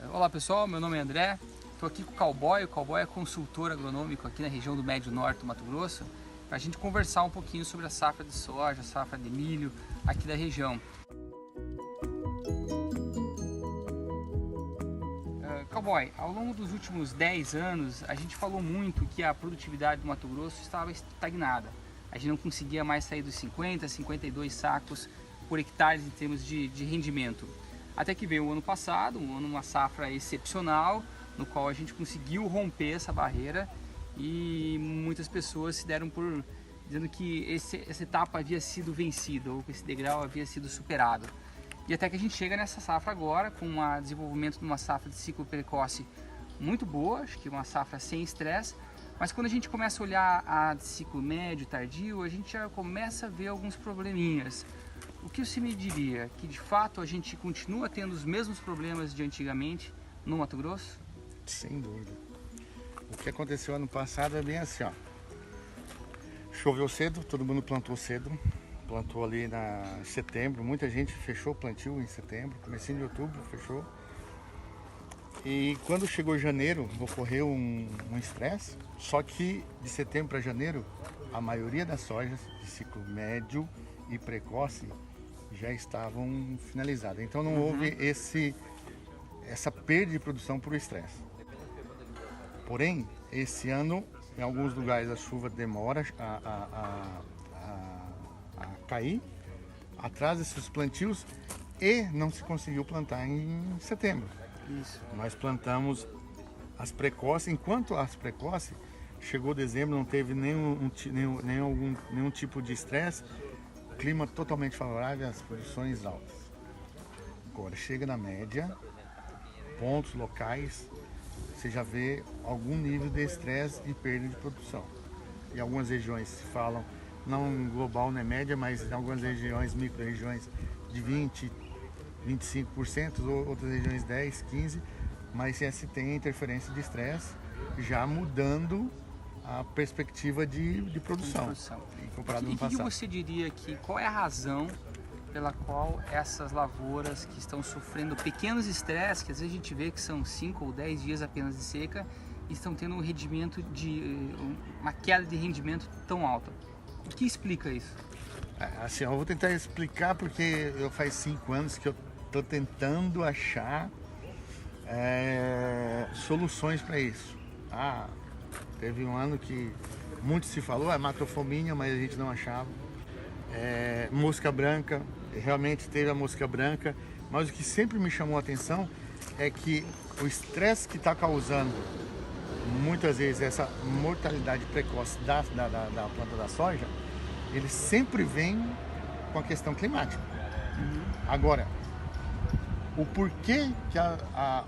Olá pessoal, meu nome é André, estou aqui com o Cowboy é consultor agronômico aqui na região do Médio Norte do Mato Grosso, para a gente conversar um pouquinho sobre a safra de soja, a safra de milho aqui da região. Cowboy, ao longo dos últimos 10 anos a gente falou muito que a produtividade do Mato Grosso estava estagnada. A gente não conseguia mais sair dos 50, 52 sacos por hectare em termos de rendimento. Até que veio o ano passado, uma safra excepcional, no qual a gente conseguiu romper essa barreira e muitas pessoas se deram por dizendo que essa etapa havia sido vencida ou que esse degrau havia sido superado. E até que a gente chega nessa safra agora com o desenvolvimento de uma safra de ciclo precoce muito boa, acho que uma safra sem estresse, mas quando a gente começa a olhar a de ciclo médio, tardio, a gente já começa a ver alguns probleminhas. O que você me diria? Que de fato a gente continua tendo os mesmos problemas de antigamente no Mato Grosso? Sem dúvida. O que aconteceu ano passado é bem assim, ó. Choveu cedo, todo mundo plantou cedo. Plantou ali em setembro, muita gente fechou o plantio em setembro, comecinho de outubro fechou. E quando chegou janeiro, ocorreu um estresse, só que de setembro para janeiro, a maioria das sojas de ciclo médio e precoce já estavam finalizadas. Então não houve essa perda de produção por estresse. Porém, esse ano, em alguns lugares a chuva demora a cair, atrasa esses plantios e não se conseguiu plantar em setembro. Isso. Nós plantamos as precoces, enquanto as precoces chegou dezembro, não teve nenhum tipo de estresse, clima totalmente favorável às produções altas. Agora chega na média, pontos locais, você já vê algum nível de estresse e perda de produção. Em algumas regiões falam, não global, não é média, mas em algumas regiões, micro-regiões de 20%, 25%, outras regiões 10%, 15%, mas se tem interferência de estresse, já mudando a perspectiva de produção. Comparado ao ano passado. E que você diria que qual é a razão pela qual essas lavouras que estão sofrendo pequenos estresses, que às vezes a gente vê que são 5 ou 10 dias apenas de seca, estão tendo um rendimento uma queda de rendimento tão alta? O que explica isso? Assim, eu vou tentar explicar porque faz 5 anos que eu estou tentando achar soluções para isso. Teve um ano que muito se falou, matofominha, mas a gente não achava. Mosca branca, realmente teve a mosca branca, mas o que sempre me chamou a atenção é que o estresse que está causando muitas vezes essa mortalidade precoce da planta da soja, ele sempre vem com a questão climática. Agora, o porquê que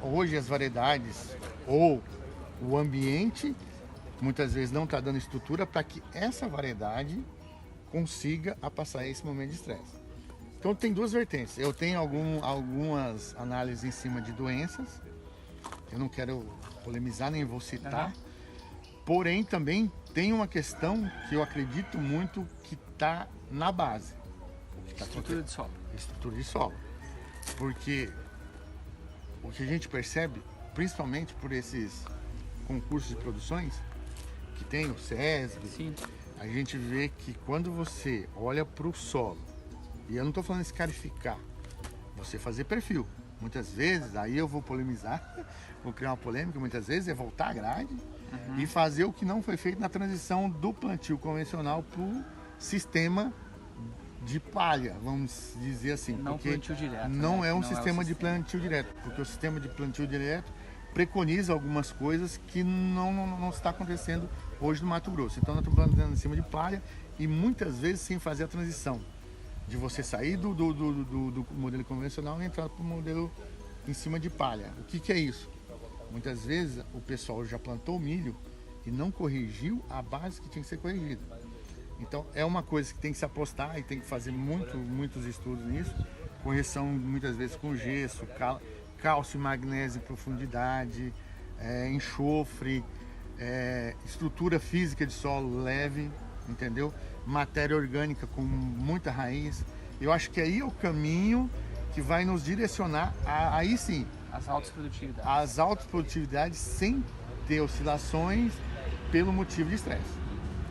hoje as variedades ou o ambiente muitas vezes não está dando estrutura para que essa variedade consiga passar esse momento de estresse. Então tem duas vertentes. Eu tenho algumas análises em cima de doenças. Eu não quero polemizar, nem vou citar. Porém, também tem uma questão que eu acredito muito que está na base. Estrutura de solo. Estrutura de solo. Porque o que a gente percebe, principalmente por esses concursos de produções, que tem o SESB, Sim. A gente vê que quando você olha para o solo, e eu não estou falando escarificar, você fazer perfil. Muitas vezes, aí eu vou polemizar, vou criar uma polêmica, muitas vezes é voltar à grade e fazer o que não foi feito na transição do plantio convencional para o sistema de palha, vamos dizer assim. Não plantio direto. Não é um sistema de plantio direto, porque o sistema de plantio direto preconiza algumas coisas que não está acontecendo hoje no Mato Grosso. Então nós estamos plantando em cima de palha e muitas vezes sem fazer a transição. De você sair do modelo convencional e entrar para o modelo em cima de palha. O que é isso? Muitas vezes o pessoal já plantou milho e não corrigiu a base que tinha que ser corrigida. Então é uma coisa que tem que se apostar e tem que fazer muitos estudos nisso. Correção muitas vezes com gesso, cálcio e magnésio em profundidade, enxofre, estrutura física de solo leve, entendeu? Matéria orgânica com muita raiz. Eu acho que aí é o caminho que vai nos direcionar a, aí sim, As altas produtividades. As altas produtividades sem ter oscilações pelo motivo de estresse.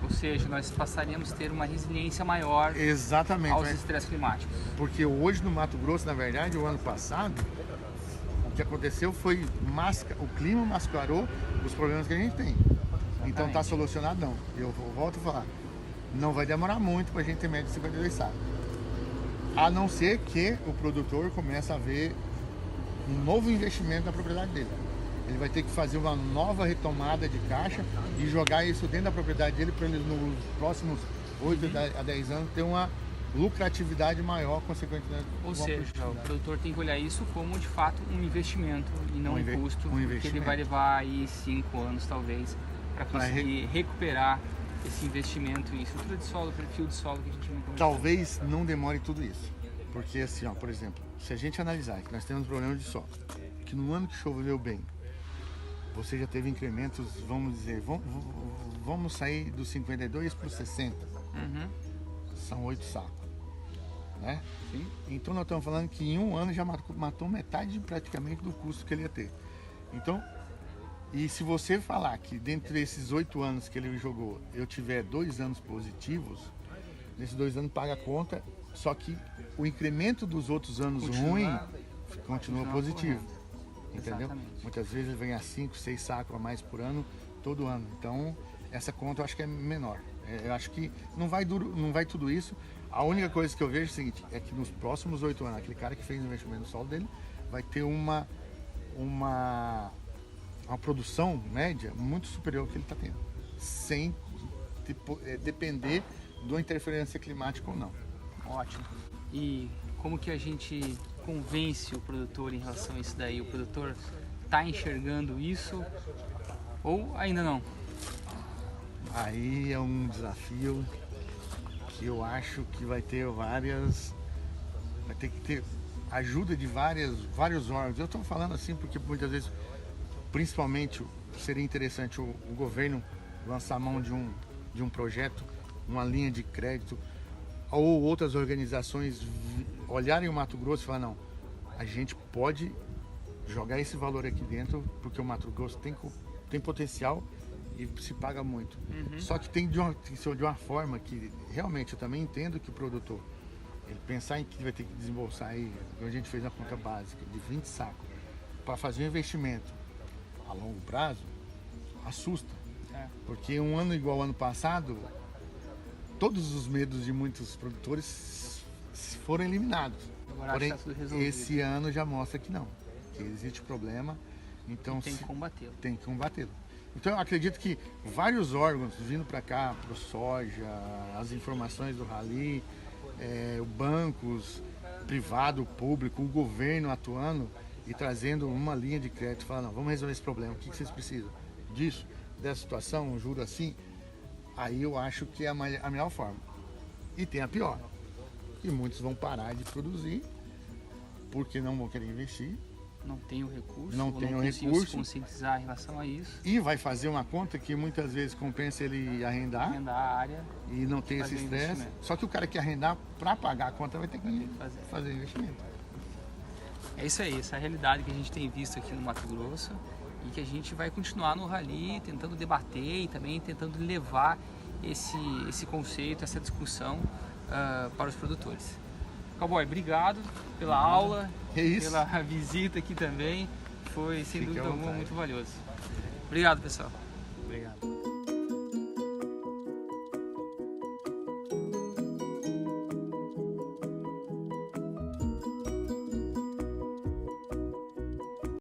Ou seja, nós passaríamos a ter uma resiliência maior Exatamente, aos estresses climáticos. porque hoje no Mato Grosso, na verdade, o ano passado, o que aconteceu foi o clima mascarou os problemas que a gente tem. Então está solucionado não. Eu volto a falar, não vai demorar muito para a gente ter média de 52 sacos. A não ser que o produtor comece a ver um novo investimento na propriedade dele. Ele vai ter que fazer uma nova retomada de caixa e jogar isso dentro da propriedade dele para ele nos próximos 8 a 10 anos ter uma lucratividade maior, consequentemente. Ou seja, o produtor tem que olhar isso como de fato um investimento e não um custo, que ele vai levar aí 5 anos talvez para conseguir recuperar esse investimento em estrutura de solo, perfil de solo que a gente não comentou. Talvez não demore tudo isso, porque assim, ó, por exemplo, se a gente analisar que nós temos problemas de solo, que no ano que choveu bem, você já teve incrementos, vamos dizer, vamos sair dos 52 para os 60, são 8 sacos, né? Sim. Então nós estamos falando que em um ano já matou metade praticamente do custo que ele ia ter. Então, e se você falar que dentro desses 8 anos que ele jogou, eu tiver 2 anos positivos, nesses 2 anos paga a conta, só que o incremento dos outros anos ruins continua positivo. Entendeu? Exatamente. Muitas vezes ele vem a 5, 6 sacos a mais por ano, todo ano. Então, essa conta eu acho que é menor. Eu acho que não vai tudo isso. A única coisa que eu vejo é o seguinte, é que nos próximos 8 anos, aquele cara que fez o investimento no solo dele vai ter uma produção média muito superior ao que ele está tendo, sem depender da interferência climática ou não. Ótimo. E como que a gente convence o produtor em relação a isso daí? O produtor está enxergando isso ou ainda não? Aí é um desafio que eu acho que vai ter vai ter que ter ajuda de vários órgãos. Eu estou falando assim porque muitas vezes, principalmente, seria interessante o governo lançar a mão de um projeto, uma linha de crédito, ou outras organizações olharem o Mato Grosso e falar, não, a gente pode jogar esse valor aqui dentro, porque o Mato Grosso tem potencial e se paga muito. Só que tem que ser de uma forma que realmente eu também entendo que o produtor, ele pensar em que vai ter que desembolsar aí, a gente fez uma conta básica de 20 sacos, para fazer um investimento a longo prazo, assusta. Porque um ano igual ao ano passado, todos os medos de muitos produtores foram eliminados. Agora porém, tá tudo resolvido. esse ano já mostra que não, que existe problema, então tem que combatê-lo. Tem que combatê-lo. Então eu acredito que vários órgãos vindo para cá, pro soja, as informações do Rally, bancos, privado, público, o governo atuando e trazendo uma linha de crédito, falando, não, vamos resolver esse problema, o que vocês precisam disso, dessa situação, um juro assim. Aí eu acho que é a melhor forma. E tem a pior. E muitos vão parar de produzir porque não vão querer investir. Não tem o recurso. Não tem o se recurso. conscientizar em relação a isso. E vai fazer uma conta que muitas vezes compensa ele arrendar. Arrendar a área. E não tem esse estresse. Só que o cara que arrendar para pagar a conta vai ter que fazer investimento. É isso aí, essa é a realidade que a gente tem visto aqui no Mato Grosso. E que a gente vai continuar no Rally tentando debater e também tentando levar esse conceito, essa discussão para os produtores. Cowboy, obrigado pela aula, pela visita aqui também. Foi sem dúvida alguma muito valioso. Obrigado, pessoal. Obrigado.